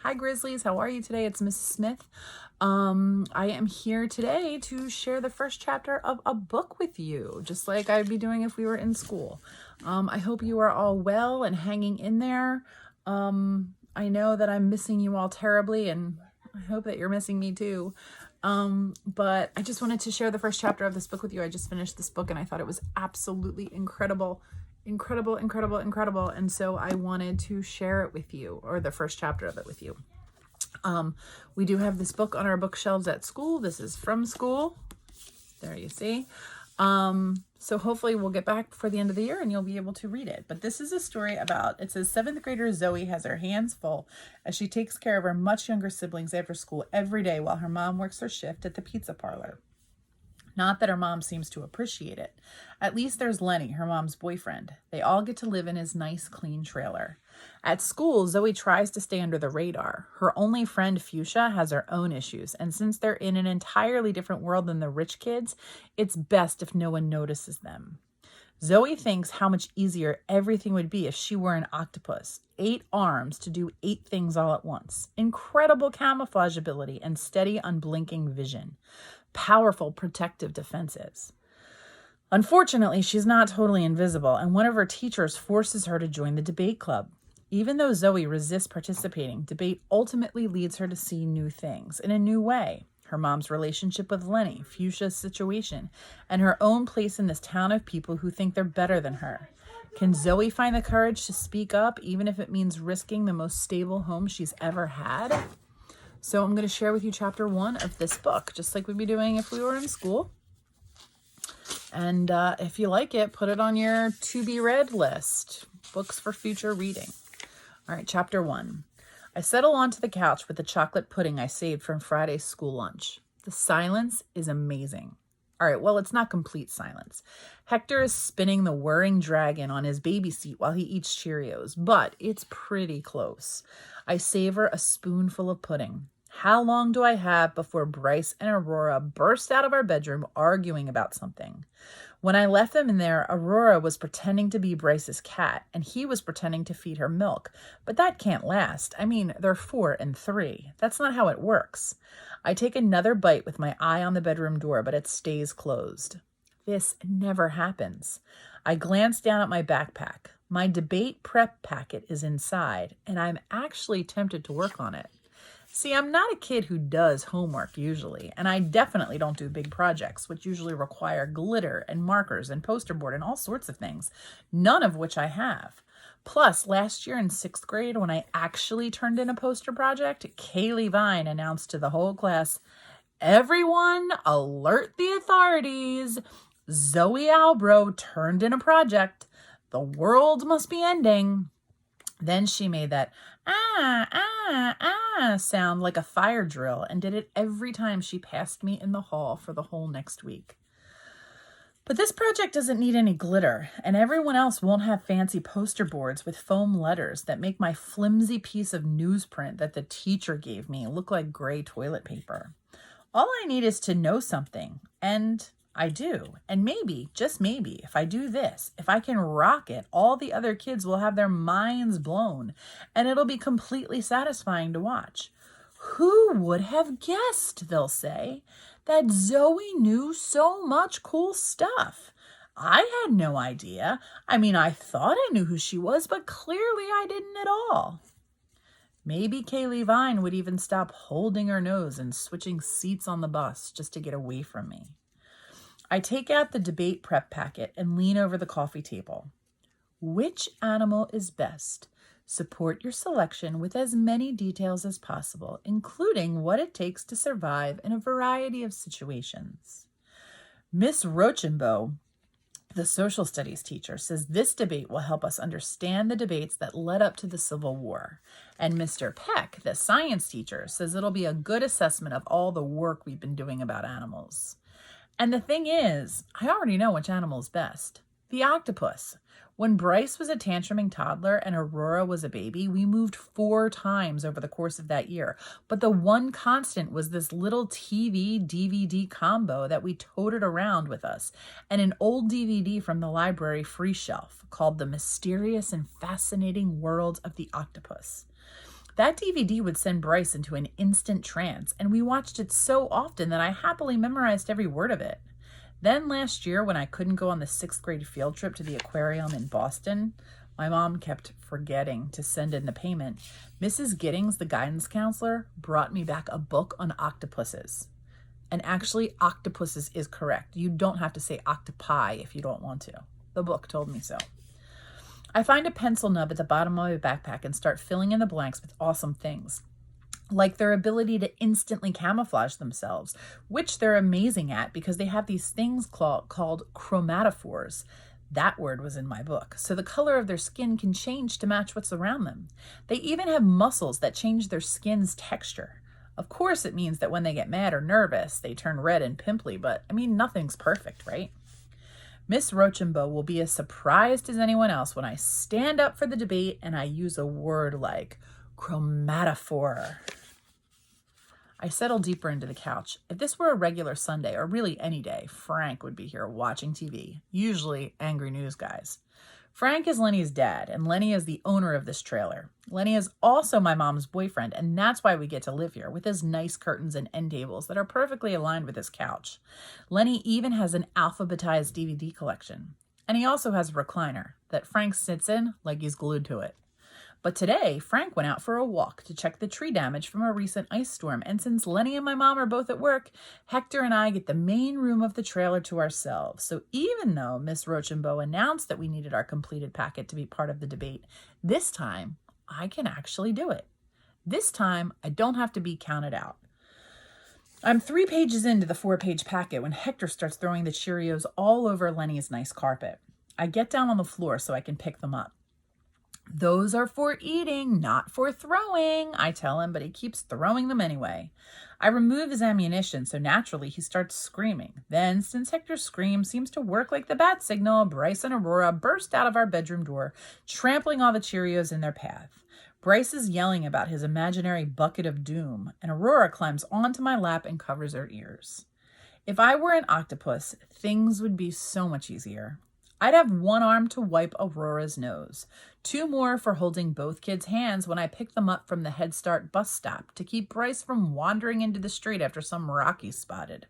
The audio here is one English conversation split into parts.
Hi Grizzlies, how are you today? It's Mrs. Smith. I am here today to share the first chapter of a book with you, just like I'd be doing if we were in school. I hope you are all well and hanging in there. I know that I'm missing you all terribly, and I hope that you're missing me too. But I just wanted to share the first chapter of this book with you. I just finished this book and I thought it was absolutely incredible. And so I wanted to share it with you, or the first chapter of it with you. We do have this book on our bookshelves at school. This is from school. There you see. So hopefully we'll get back before the end of the year and you'll be able to read it. But this is a story about, it says 7th grader Zoe has her hands full as she takes care of her much younger siblings after school every day while her mom works her shift at the pizza parlor. Not that her mom seems to appreciate it. At least there's Lenny, her mom's boyfriend. They all get to live in his nice, clean trailer. At school, Zoe tries to stay under the radar. Her only friend, Fuchsia, has her own issues, and since they're in an entirely different world than the rich kids, it's best if no one notices them. Zoe thinks how much easier everything would be if she were an octopus. 8 arms to do 8 things all at once. Incredible camouflage ability and steady, unblinking vision. Powerful protective defenses. Unfortunately, she's not totally invisible, and one of her teachers forces her to join the debate club. Even though Zoe resists participating, debate ultimately leads her to see new things in a new way. Her mom's relationship with Lenny, Fuchsia's situation, and her own place in this town of people who think they're better than her. Can Zoe find the courage to speak up, even if it means risking the most stable home she's ever had? So I'm going to share with you chapter 1 of this book, just like we'd be doing if we were in school. And if you like it, put it on your to-be-read list. Books for future reading. All right, chapter 1. I settle onto the couch with the chocolate pudding I saved from Friday's school lunch. The silence is amazing. All right, well, it's not complete silence. Hector is spinning the whirring dragon on his baby seat while he eats Cheerios, but it's pretty close. I savor a spoonful of pudding. How long do I have before Bryce and Aurora burst out of our bedroom arguing about something? When I left them in there, Aurora was pretending to be Bryce's cat, and he was pretending to feed her milk. But that can't last. I mean, they're 4 and 3. That's not how it works. I take another bite with my eye on the bedroom door, but it stays closed. This never happens. I glance down at my backpack. My debate prep packet is inside, and I'm actually tempted to work on it. See, I'm not a kid who does homework usually, and I definitely don't do big projects, which usually require glitter and markers and poster board and all sorts of things, none of which I have. Plus, last year in 6th grade, when I actually turned in a poster project, Kaylee Vine announced to the whole class, "Everyone alert the authorities. Zoe Albro turned in a project. The world must be ending." Then she made that sound like a fire drill and did it every time she passed me in the hall for the whole next week. But this project doesn't need any glitter, and everyone else won't have fancy poster boards with foam letters that make my flimsy piece of newsprint that the teacher gave me look like gray toilet paper. All I need is to know something, and I do. And maybe, just maybe, if I do this, if I can rock it, all the other kids will have their minds blown, and it'll be completely satisfying to watch. Who would have guessed, they'll say, that Zoe knew so much cool stuff? I had no idea. I mean, I thought I knew who she was, but clearly I didn't at all. Maybe Kaylee Vine would even stop holding her nose and switching seats on the bus just to get away from me. I take out the debate prep packet and lean over the coffee table. Which animal is best? Support your selection with as many details as possible, including what it takes to survive in a variety of situations. Miss Rochambeau, the social studies teacher, says this debate will help us understand the debates that led up to the Civil War. And Mr. Peck, the science teacher, says it'll be a good assessment of all the work we've been doing about animals. And the thing is, I already know which animal is best. The octopus. When Bryce was a tantruming toddler and Aurora was a baby, we moved 4 times over the course of that year. But the one constant was this little TV-DVD combo that we toted around with us, and an old DVD from the library free shelf called The Mysterious and Fascinating World of the Octopus. That DVD would send Bryce into an instant trance, and we watched it so often that I happily memorized every word of it. Then last year, when I couldn't go on the 6th grade field trip to the aquarium in Boston, my mom kept forgetting to send in the payment. Mrs. Giddings, the guidance counselor, brought me back a book on octopuses. And actually, octopuses is correct. You don't have to say octopi if you don't want to. The book told me so. I find a pencil nub at the bottom of my backpack and start filling in the blanks with awesome things, like their ability to instantly camouflage themselves, which they're amazing at because they have these things called chromatophores. That word was in my book. So the color of their skin can change to match what's around them. They even have muscles that change their skin's texture. Of course, it means that when they get mad or nervous, they turn red and pimply, but I mean, nothing's perfect, right? Miss Rochambeau will be as surprised as anyone else when I stand up for the debate and I use a word like chromatophore. I settle deeper into the couch. If this were a regular Sunday, or really any day, Frank would be here watching TV, usually Angry News Guys. Frank is Lenny's dad, and Lenny is the owner of this trailer. Lenny is also my mom's boyfriend, and that's why we get to live here, with his nice curtains and end tables that are perfectly aligned with his couch. Lenny even has an alphabetized DVD collection. And he also has a recliner that Frank sits in like he's glued to it. But today, Frank went out for a walk to check the tree damage from a recent ice storm, and since Lenny and my mom are both at work, Hector and I get the main room of the trailer to ourselves. So even though Miss Rochambeau announced that we needed our completed packet to be part of the debate, this time I can actually do it. This time I don't have to be counted out. I'm 3 pages into the 4-page packet when Hector starts throwing the Cheerios all over Lenny's nice carpet. I get down on the floor so I can pick them up. Those are for eating, not for throwing, I tell him, but he keeps throwing them anyway. I remove his ammunition, so naturally he starts screaming. Then, since Hector's scream seems to work like the bat signal, Bryce and Aurora burst out of our bedroom door, trampling all the Cheerios in their path. Bryce is yelling about his imaginary bucket of doom, and Aurora climbs onto my lap and covers her ears. If I were an octopus, things would be so much easier. I'd have 1 arm to wipe Aurora's nose, 2 more for holding both kids' hands when I pick them up from the Head Start bus stop to keep Bryce from wandering into the street after some rock he's spotted,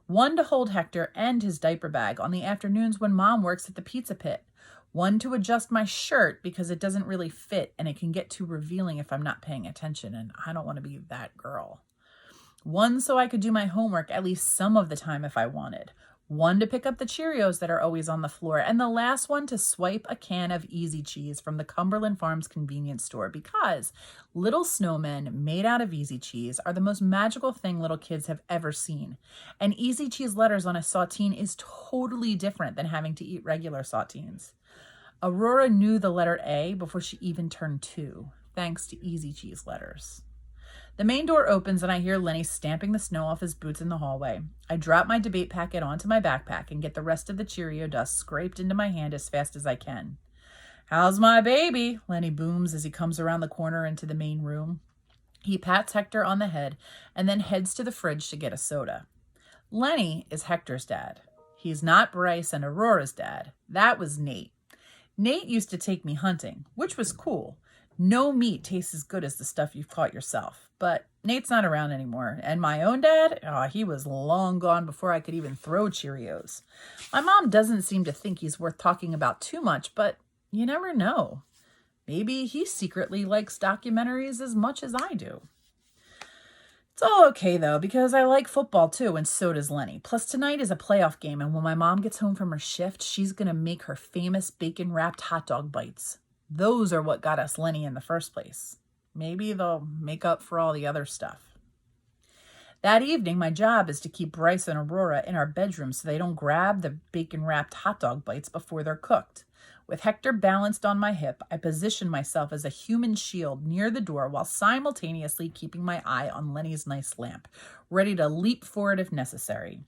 1 to hold Hector and his diaper bag on the afternoons when Mom works at the pizza pit, 1 to adjust my shirt because it doesn't really fit and it can get too revealing if I'm not paying attention, and I don't want to be that girl, 1 so I could do my homework at least some of the time if I wanted, 1 to pick up the Cheerios that are always on the floor, and the last one to swipe a can of Easy Cheese from the Cumberland Farms convenience store because little snowmen made out of Easy Cheese are the most magical thing little kids have ever seen. And Easy Cheese letters on a saltine is totally different than having to eat regular saltines. Aurora knew the letter A before she even turned 2, thanks to Easy Cheese letters. The main door opens and I hear Lenny stamping the snow off his boots in the hallway. I drop my debate packet onto my backpack and get the rest of the Cheerio dust scraped into my hand as fast as I can. "How's my baby?" Lenny booms as he comes around the corner into the main room. He pats Hector on the head and then heads to the fridge to get a soda. Lenny is Hector's dad. He's not Bryce and Aurora's dad. That was Nate. Nate used to take me hunting, which was cool. No meat tastes as good as the stuff you've caught yourself. But Nate's not around anymore. And my own dad, he was long gone before I could even throw Cheerios. My mom doesn't seem to think he's worth talking about too much, but you never know. Maybe he secretly likes documentaries as much as I do. It's all okay, though, because I like football, too, and so does Lenny. Plus, tonight is a playoff game, and when my mom gets home from her shift, she's going to make her famous bacon-wrapped hot dog bites. Those are what got us Lenny in the first place. Maybe they'll make up for all the other stuff. That evening, my job is to keep Bryce and Aurora in our bedroom so they don't grab the bacon-wrapped hot dog bites before they're cooked. With Hector balanced on my hip, I position myself as a human shield near the door while simultaneously keeping my eye on Lenny's nice lamp, ready to leap for it if necessary.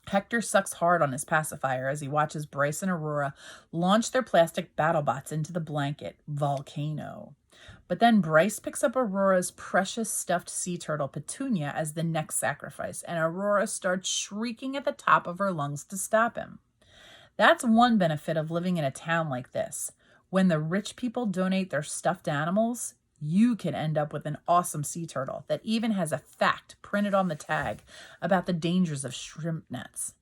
Hector sucks hard on his pacifier as he watches Bryce and Aurora launch their plastic BattleBots into the blanket volcano. But then Bryce picks up Aurora's precious stuffed sea turtle Petunia as the next sacrifice, and Aurora starts shrieking at the top of her lungs to stop him. That's one benefit of living in a town like this. When the rich people donate their stuffed animals, you can end up with an awesome sea turtle that even has a fact printed on the tag about the dangers of shrimp nets.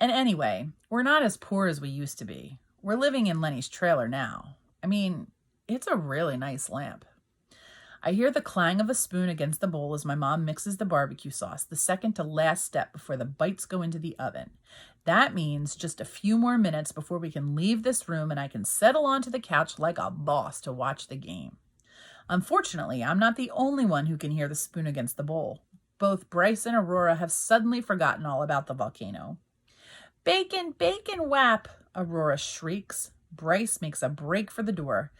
And anyway, we're not as poor as we used to be. We're living in Lenny's trailer now. I mean, it's a really nice lamp. I hear the clang of a spoon against the bowl as my mom mixes the barbecue sauce, the second to last step before the bites go into the oven. That means just a few more minutes before we can leave this room and I can settle onto the couch like a boss to watch the game. Unfortunately, I'm not the only one who can hear the spoon against the bowl. Both Bryce and Aurora have suddenly forgotten all about the volcano. "Bacon, bacon, whap!" Aurora shrieks. Bryce makes a break for the door.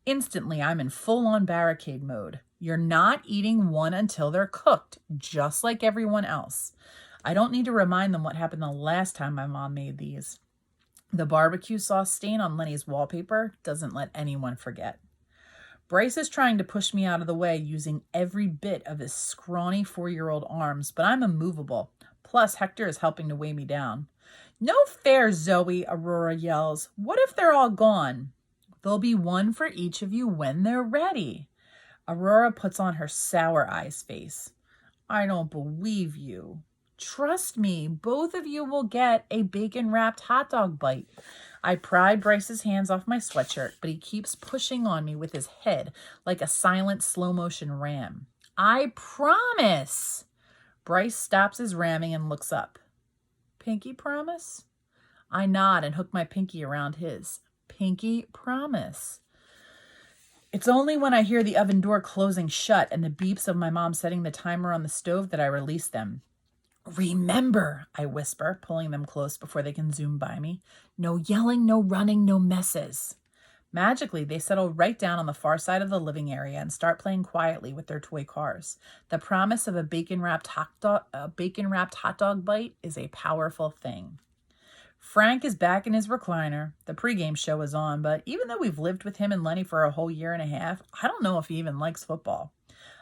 Instantly, I'm in full-on barricade mode. You're not eating one until they're cooked, just like everyone else. I don't need to remind them what happened the last time my mom made these. The barbecue sauce stain on Lenny's wallpaper doesn't let anyone forget. Bryce is trying to push me out of the way using every bit of his scrawny 4-year-old arms, but I'm immovable. Plus, Hector is helping to weigh me down. "No fair, Zoe," Aurora yells. "What if they're all gone?" "There'll be one for each of you when they're ready." Aurora puts on her sour eyes face. "I don't believe you." "Trust me, both of you will get a bacon-wrapped hot dog bite." I pry Bryce's hands off my sweatshirt, but he keeps pushing on me with his head like a silent slow-motion ram. "I promise." Bryce stops his ramming and looks up. "Pinky promise?" I nod and hook my pinky around his. "Pinky promise." It's only when I hear the oven door closing shut and the beeps of my mom setting the timer on the stove that I release them. "Remember," I whisper, pulling them close before they can zoom by me. "No yelling, no running, no messes." Magically, they settle right down on the far side of the living area and start playing quietly with their toy cars. The promise of a bacon-wrapped hot dog bite is a powerful thing. Frank is back in his recliner. The pregame show is on, but even though we've lived with him and Lenny for a whole year and a half, I don't know if he even likes football.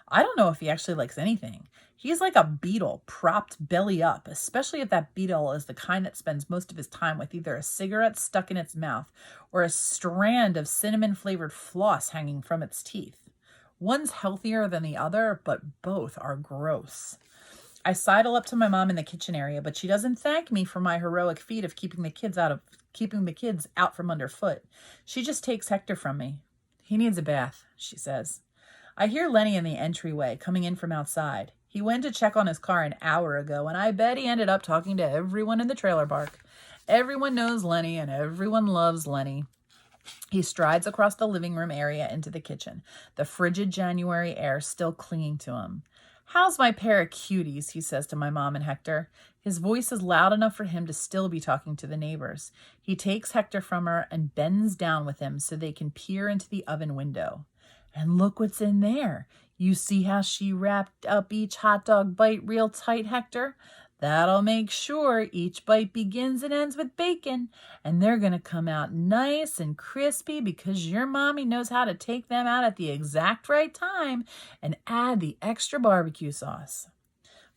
I don't know if he actually likes anything. He's like a beetle propped belly up, especially if that beetle is the kind that spends most of his time with either a cigarette stuck in its mouth or a strand of cinnamon-flavored floss hanging from its teeth. One's healthier than the other, but both are gross. I sidle up to my mom in the kitchen area, but she doesn't thank me for my heroic feat of keeping the kids out from underfoot. She just takes Hector from me. "He needs a bath," she says. I hear Lenny in the entryway, coming in from outside. He went to check on his car an hour ago, and I bet he ended up talking to everyone in the trailer park. Everyone knows Lenny, and everyone loves Lenny. He strides across the living room area into the kitchen, the frigid January air still clinging to him. "How's my pair of cuties?" he says to my mom and Hector. His voice is loud enough for him to still be talking to the neighbors. He takes Hector from her and bends down with him so they can peer into the oven window. "And look what's in there. You see how she wrapped up each hot dog bite real tight, Hector? That'll make sure each bite begins and ends with bacon, and they're going to come out nice and crispy because your mommy knows how to take them out at the exact right time and add the extra barbecue sauce."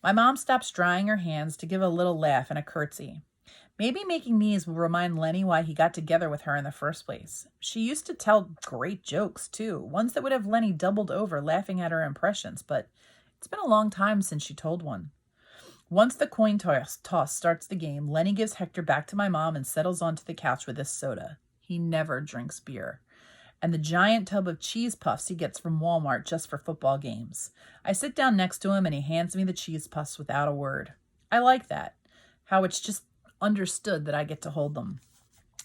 My mom stops drying her hands to give a little laugh and a curtsy. Maybe making these will remind Lenny why he got together with her in the first place. She used to tell great jokes, too, ones that would have Lenny doubled over laughing at her impressions, but it's been a long time since she told one. Once the coin toss starts the game, Lenny gives Hector back to my mom and settles onto the couch with his soda. He never drinks beer. And the giant tub of cheese puffs he gets from Walmart just for football games. I sit down next to him and he hands me the cheese puffs without a word. I like that. How it's just understood that I get to hold them.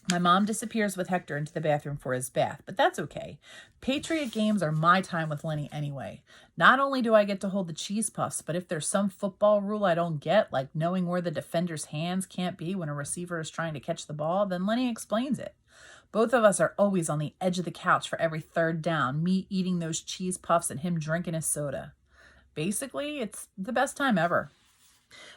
My mom disappears with Hector into the bathroom for his bath, but that's okay. Patriot games are my time with Lenny anyway. Not only do I get to hold the cheese puffs, but if there's some football rule I don't get, like knowing where the defender's hands can't be when a receiver is trying to catch the ball, then Lenny explains it. Both of us are always on the edge of the couch for every third down, me eating those cheese puffs and him drinking his soda. Basically, it's the best time ever.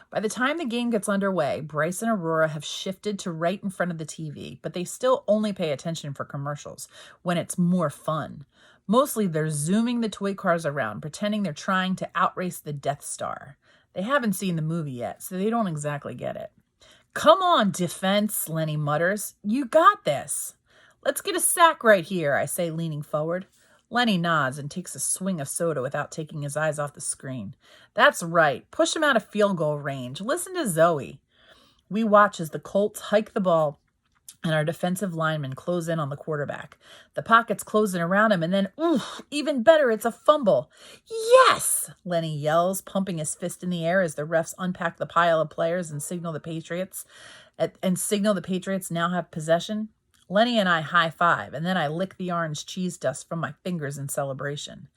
By the time the game gets underway, Bryce and Aurora have shifted to right in front of the TV, but they still only pay attention for commercials when it's more fun. Mostly they're zooming the toy cars around, pretending they're trying to outrace the Death Star. They haven't seen the movie yet, so they don't exactly get it. "Come on, defense," Lenny mutters. "You got this." "Let's get a sack right here," I say, leaning forward. Lenny nods and takes a swing of soda without taking his eyes off the screen. That's right. Push him out of field goal range. Listen to Zoe. We watch as the Colts hike the ball and our defensive linemen close in on the quarterback. The pocket's closing around him, and then, even better, it's a fumble. Yes! Lenny yells, pumping his fist in the air as the refs unpack the pile of players and signal the Patriots now have possession. Lenny and I high-five, and then I lick the orange cheese dust from my fingers in celebration.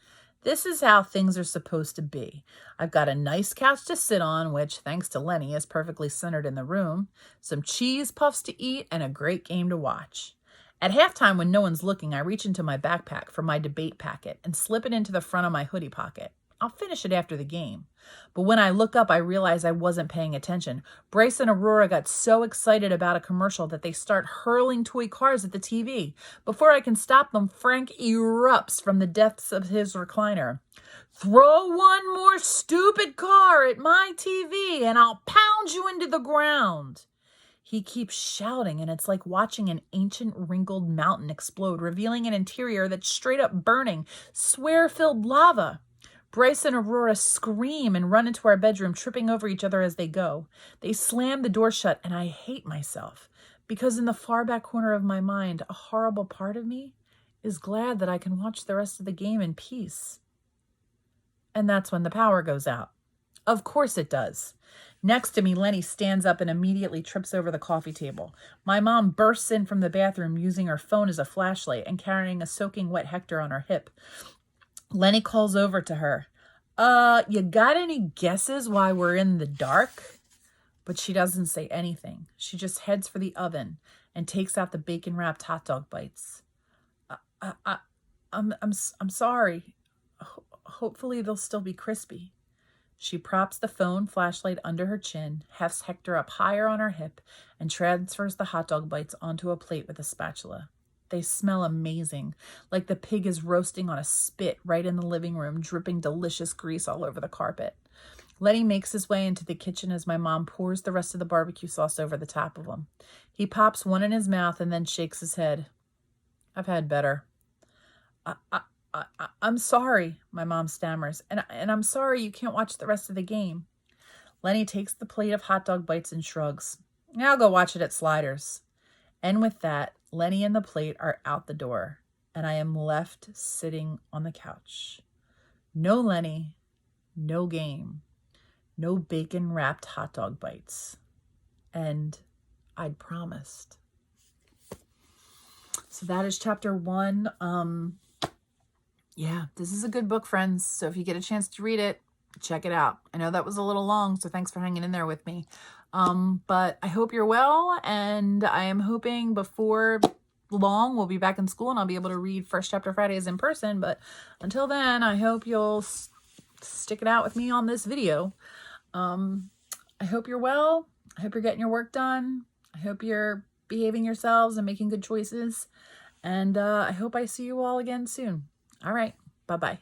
This is how things are supposed to be. I've got a nice couch to sit on, which, thanks to Lenny, is perfectly centered in the room, some cheese puffs to eat, and a great game to watch. At halftime, when no one's looking, I reach into my backpack for my debate packet and slip it into the front of my hoodie pocket. I'll finish it after the game. But when I look up, I realize I wasn't paying attention. Bryce and Aurora got so excited about a commercial that they start hurling toy cars at the TV. Before I can stop them, Frank erupts from the depths of his recliner. Throw one more stupid car at my TV and I'll pound you into the ground. He keeps shouting, and it's like watching an ancient wrinkled mountain explode, revealing an interior that's straight up burning, swear-filled lava. Bryce and Aurora scream and run into our bedroom, tripping over each other as they go. They slam the door shut, and I hate myself, because in the far back corner of my mind, a horrible part of me is glad that I can watch the rest of the game in peace. And that's when the power goes out. Of course it does. Next to me, Lenny stands up and immediately trips over the coffee table. My mom bursts in from the bathroom using her phone as a flashlight and carrying a soaking wet Hector on her hip. Lenny calls over to her. You got any guesses why we're in the dark? But she doesn't say anything. She just heads for the oven and takes out the bacon-wrapped hot dog bites. I'm sorry. Hopefully they'll still be crispy. She props the phone flashlight under her chin, hefts Hector up higher on her hip, and transfers the hot dog bites onto a plate with a spatula. They smell amazing, like the pig is roasting on a spit right in the living room, dripping delicious grease all over the carpet. Lenny makes his way into the kitchen as my mom pours the rest of the barbecue sauce over the top of them. He pops one in his mouth and then shakes his head. I've had better. I'm sorry, my mom stammers, and I'm sorry you can't watch the rest of the game. Lenny takes the plate of hot dog bites and shrugs. I'll go watch it at Sliders. And with that, Lenny and the plate are out the door, and I am left sitting on the couch. No Lenny, no game, no bacon-wrapped hot dog bites. And I'd promised. So that is chapter 1. Yeah, this is a good book, friends. So if you get a chance to read it, check it out. I know that was a little long, so thanks for hanging in there with me. But I hope you're well, and I am hoping before long we'll be back in school and I'll be able to read First Chapter Fridays in person. But until then, I hope you'll stick it out with me on this video. I hope you're well. I hope you're getting your work done. I hope you're behaving yourselves and making good choices. And I hope I see you all again soon. All right. Bye-bye.